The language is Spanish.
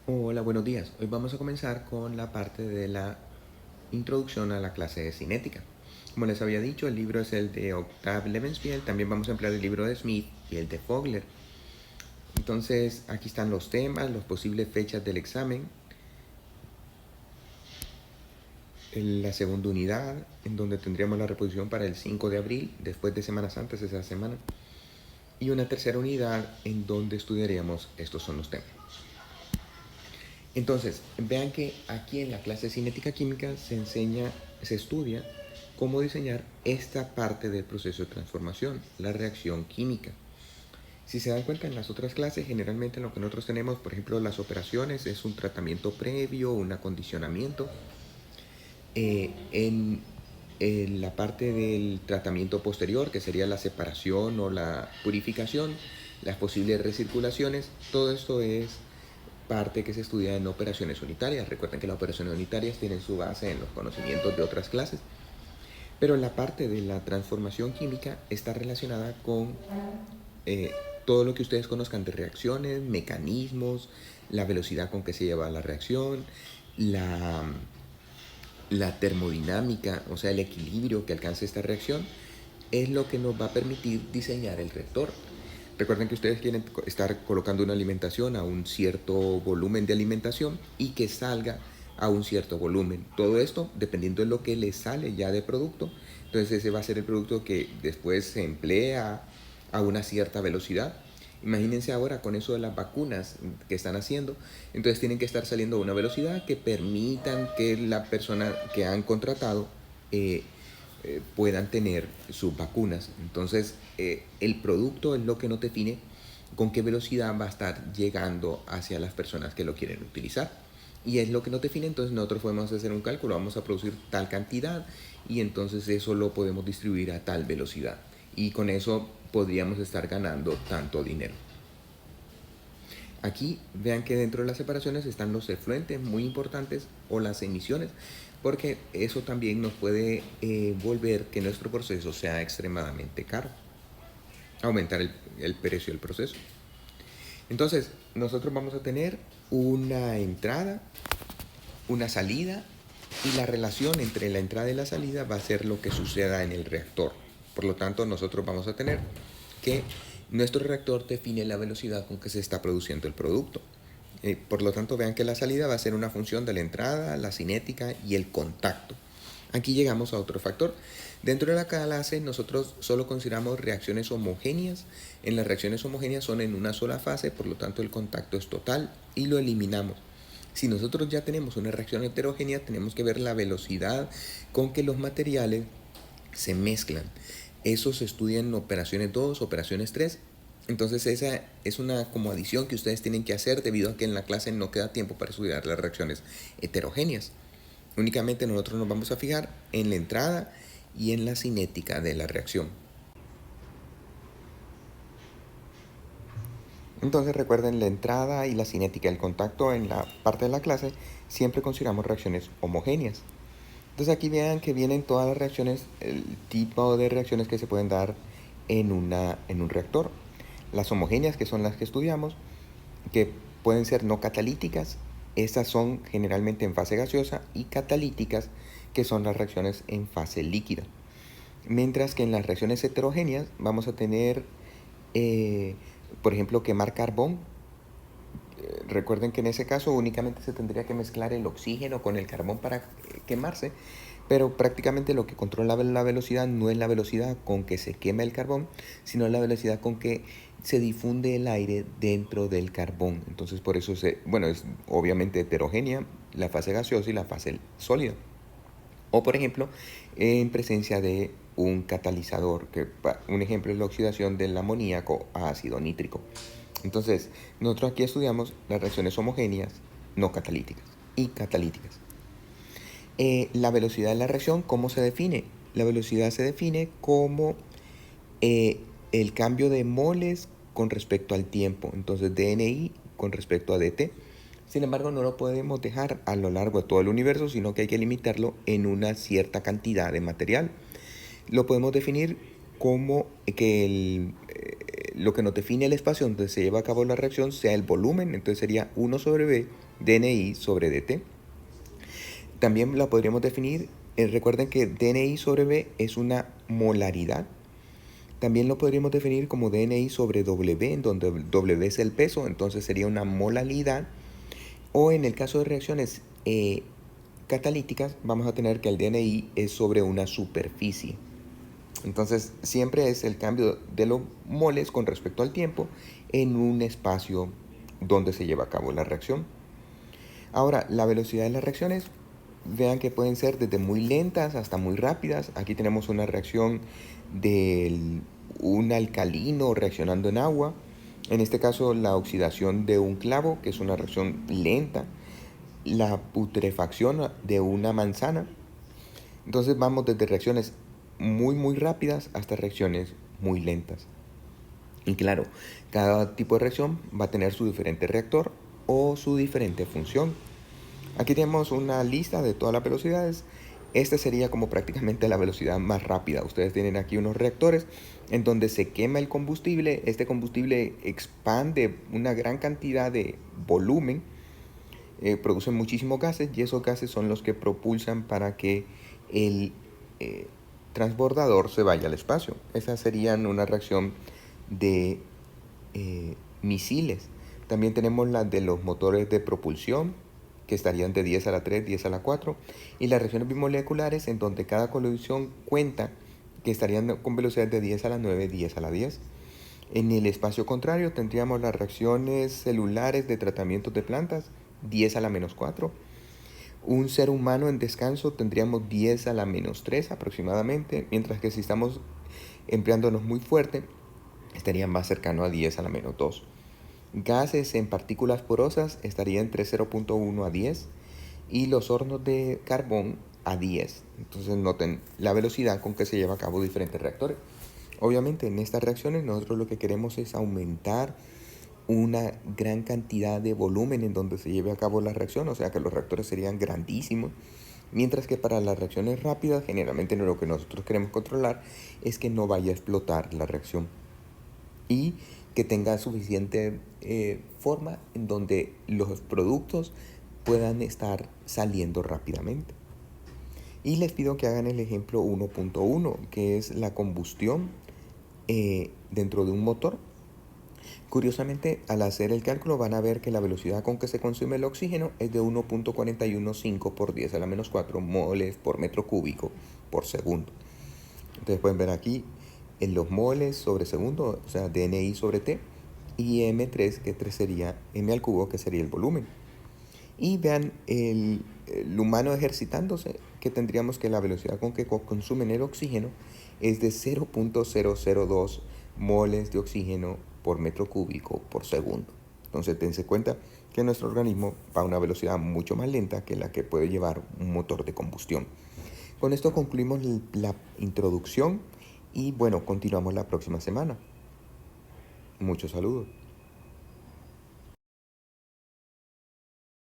Hola, buenos días. Hoy vamos a comenzar con la parte de la introducción a la clase de cinética. Como les había dicho, el libro es el de Octave Levenspiel. También vamos a emplear el libro de Smith y el de Fogler. Entonces, aquí están los temas, las posibles fechas del examen, la segunda unidad, en donde tendríamos la reposición para el 5 de abril, después de Semana Santa, esa semana, y una tercera unidad en donde estudiaríamos estos son los temas. Entonces, vean que aquí en la clase de cinética química se estudia cómo diseñar esta parte del proceso de transformación, la reacción química. Si se dan cuenta, en las otras clases, generalmente lo que nosotros tenemos, por ejemplo, las operaciones, es un tratamiento previo, un acondicionamiento. En la parte del tratamiento posterior, que sería la separación o la purificación, las posibles recirculaciones, todo esto es parte que se estudia en operaciones unitarias. Recuerden que las operaciones unitarias tienen su base en los conocimientos de otras clases, pero la parte de la transformación química está relacionada con eh, todo lo que ustedes conozcan de reacciones, mecanismos, la velocidad con que se lleva la reacción, la, la termodinámica, o sea, el equilibrio que alcanza esta reacción, es lo que nos va a permitir diseñar el reactor. Recuerden que ustedes quieren estar colocando una alimentación a un cierto volumen de alimentación y que salga a un cierto volumen. Todo esto dependiendo de lo que les sale ya de producto. Entonces ese va a ser el producto que después se emplea a una cierta velocidad. Imagínense ahora con eso de las vacunas que están haciendo. Entonces tienen que estar saliendo a una velocidad que permitan que la persona que han contratado puedan tener sus vacunas. Entonces, el producto es lo que nos define con qué velocidad va a estar llegando hacia las personas que lo quieren utilizar. Y es lo que nos define, entonces nosotros podemos hacer un cálculo, vamos a producir tal cantidad y entonces eso lo podemos distribuir a tal velocidad. Y con eso podríamos estar ganando tanto dinero. Aquí vean que dentro de las separaciones están los efluentes muy importantes o las emisiones, porque eso también nos puede volver que nuestro proceso sea extremadamente caro, aumentar el precio del proceso. Entonces, nosotros vamos a tener una entrada, una salida, y la relación entre la entrada y la salida va a ser lo que suceda en el reactor. Por lo tanto, nosotros vamos a tener que nuestro reactor define la velocidad con que se está produciendo el producto. Por lo tanto, vean que la salida va a ser una función de la entrada, la cinética y el contacto. Aquí llegamos a otro factor. Dentro de la clase nosotros solo consideramos reacciones homogéneas. En las reacciones homogéneas son en una sola fase, por lo tanto el contacto es total y lo eliminamos. Si nosotros ya tenemos una reacción heterogénea, tenemos que ver la velocidad con que los materiales se mezclan. Eso se estudia en operaciones 2, operaciones 3. Entonces esa es una como adición que ustedes tienen que hacer debido a que en la clase no queda tiempo para estudiar las reacciones heterogéneas. Únicamente nosotros nos vamos a fijar en la entrada y en la cinética de la reacción. Entonces recuerden la entrada y la cinética, el contacto en la parte de la clase, siempre consideramos reacciones homogéneas. Entonces aquí vean que vienen todas las reacciones, el tipo de reacciones que se pueden dar en un reactor. Las homogéneas, que son las que estudiamos, que pueden ser no catalíticas, estas son generalmente en fase gaseosa, y catalíticas, que son las reacciones en fase líquida. Mientras que en las reacciones heterogéneas vamos a tener, por ejemplo, quemar carbón. Recuerden que en ese caso únicamente se tendría que mezclar el oxígeno con el carbón para quemarse, pero prácticamente lo que controla la velocidad no es la velocidad con que se quema el carbón, sino la velocidad con que se difunde el aire dentro del carbón. Entonces por eso es obviamente heterogénea la fase gaseosa y la fase sólida. O por ejemplo, en presencia de un catalizador, que un ejemplo es la oxidación del amoníaco a ácido nítrico. Entonces, nosotros aquí estudiamos las reacciones homogéneas, no catalíticas y catalíticas. La velocidad de la reacción, ¿cómo se define? La velocidad se define como eh, el cambio de moles con respecto al tiempo. Entonces, dNI con respecto a dt. Sin embargo, no lo podemos dejar a lo largo de todo el universo, sino que hay que limitarlo en una cierta cantidad de material. Lo podemos definir como que lo que nos define el espacio donde se lleva a cabo la reacción sea el volumen, entonces sería 1 sobre V dNI sobre dt. También la podríamos definir, recuerden que dNI sobre V es una molaridad. También lo podríamos definir como dNI sobre W, en donde W es el peso, entonces sería una molaridad. O en el caso de reacciones catalíticas, vamos a tener que el dNI es sobre una superficie. Entonces siempre es el cambio de los moles con respecto al tiempo en un espacio donde se lleva a cabo la reacción. Ahora, la velocidad de las reacciones, vean que pueden ser desde muy lentas hasta muy rápidas. Aquí tenemos una reacción de un alcalino reaccionando en agua. En este caso, la oxidación de un clavo, que es una reacción lenta. La putrefacción de una manzana. Entonces vamos desde reacciones muy rápidas hasta reacciones muy lentas. Y claro, cada tipo de reacción va a tener su diferente reactor o su diferente función. Aquí tenemos una lista de todas las velocidades. Esta sería como prácticamente la velocidad más rápida. Ustedes tienen aquí unos reactores en donde se quema el combustible. Este combustible expande una gran cantidad de volumen, producen muchísimos gases y esos gases son los que propulsan para que el transbordador se vaya al espacio. Esa sería una reacción de misiles. También tenemos la de los motores de propulsión, que estarían de 10 a la 3, 10 a la 4, y las reacciones bimoleculares, en donde cada colisión cuenta, que estarían con velocidad de 10 a la 9, 10 a la 10. En el espacio contrario tendríamos las reacciones celulares de tratamientos de plantas, 10 a la menos 4. Un ser humano en descanso tendríamos 10 a la menos 3 aproximadamente, mientras que si estamos empleándonos muy fuerte, estarían más cercano a 10 a la menos 2. Gases en partículas porosas estarían entre 0.1 a 10 y los hornos de carbón a 10. Entonces noten la velocidad con que se lleva a cabo diferentes reactores. Obviamente en estas reacciones nosotros lo que queremos es aumentar una gran cantidad de volumen en donde se lleve a cabo la reacción, o sea que los reactores serían grandísimos. Mientras que para las reacciones rápidas, generalmente lo que nosotros queremos controlar es que no vaya a explotar la reacción y que tenga suficiente forma en donde los productos puedan estar saliendo rápidamente. Y les pido que hagan el ejemplo 1.1, que es la combustión dentro de un motor. Curiosamente, al hacer el cálculo van a ver que la velocidad con que se consume el oxígeno es de 1.415 por 10 a la menos 4 moles por metro cúbico por segundo. Entonces pueden ver aquí en los moles sobre segundo, o sea, dNI sobre T, y M3, que 3 sería M al cubo, que sería el volumen. Y vean el humano ejercitándose, que tendríamos que la velocidad con que consumen el oxígeno es de 0.002 moles de oxígeno por metro cúbico por segundo. Entonces dense cuenta que nuestro organismo va a una velocidad mucho más lenta que la que puede llevar un motor de combustión. Con esto concluimos la introducción y bueno, continuamos la próxima semana. Muchos saludos.